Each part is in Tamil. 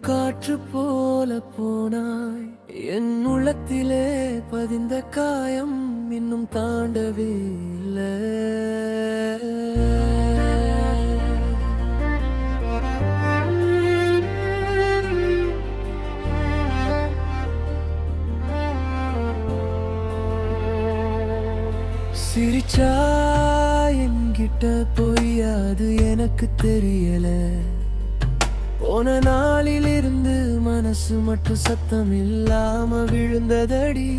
காற்று போல போனாய் என் உள்ளத்திலே பதிந்த காயம் இன்னும் தாண்டவே இல்லை. சிரிச்சா என்கிட்ட பொய்யாது எனக்கு தெரியல. போன நாளிலிருந்து மனசு மட்டும் சத்தம் இல்லாம விழுந்ததடி.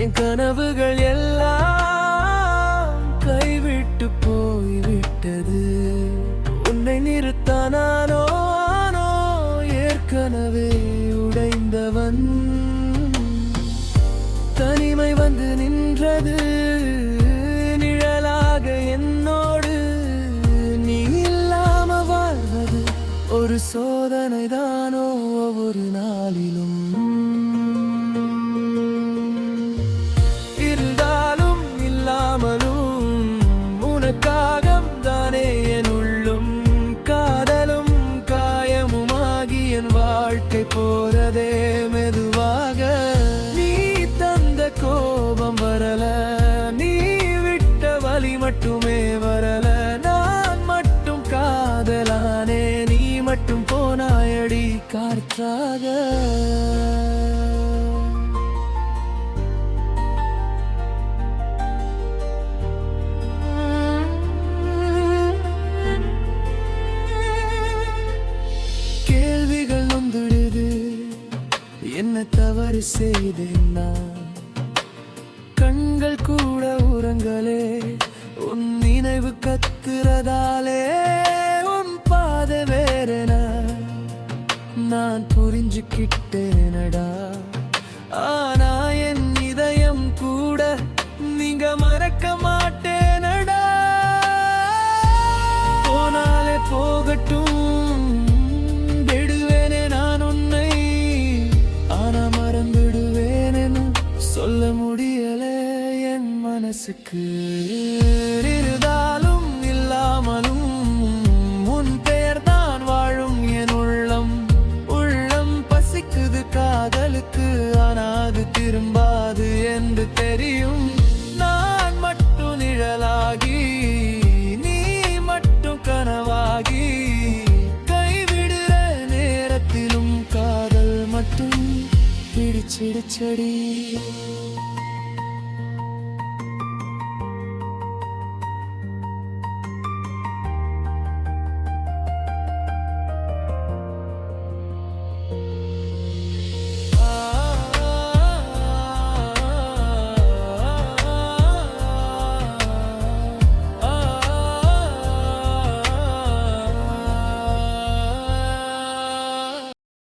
என் கனவுகள் எல்லாம் கைவிட்டு போய்விட்டது. உன்னை நிறுத்தானானோ ஏற்கனவே உடைந்தவன். தனிமை வந்து நின்றது நிழலாக என்னோடு. நீ இல்லாம வாழ்வது ஒரு சோதனை தானோ ஒவ்வொரு நாளிலும். இருந்தாலும் இல்லாமலும் உனக்காக தானே என் உள்ளும். காதலும் காயமுமாகி என் வாழ்க்கை போறதே மெதுவாக. நீ தந்த கோபம் வரல, நீ விட்ட வலி மட்டுமே வரல. நான் மட்டும் காதலானே, நீ மட்டும் போனாயடி காற்றாக. கேள்விகள் நொந்துடுது, என்ன தவறு செய்தேன் நான்? கண்கள் கூட உறங்களே, உன் நினைவு கத்துறதாலே. உன் பாதை வேறென நான் புரிஞ்சுக்கிட்டேனடா. ஆனா என் இதயம் கூட நீங்க மறக்க மாட்டேனடா. போனாலே போகட்டும் விடுவேனே நான் உன்னை. ஆனா மறந்துடுவேனேன்னு சொல்ல முடியல என் மனசுக்கு. இருந்தாலும் இல்லாமலும் உன் பெயர் தான் வாழும் என் உள்ளம். உள்ளம் பசிக்குது காதலுக்கு, ஆனா அது திரும்பாது என்று தெரியும். நான் மட்டும் நிழலாகி, நீ மட்டும் கனவாகி. கைவிடுற நேரத்திலும் காதல் மட்டும் பிடிச்சிடுச்சடி.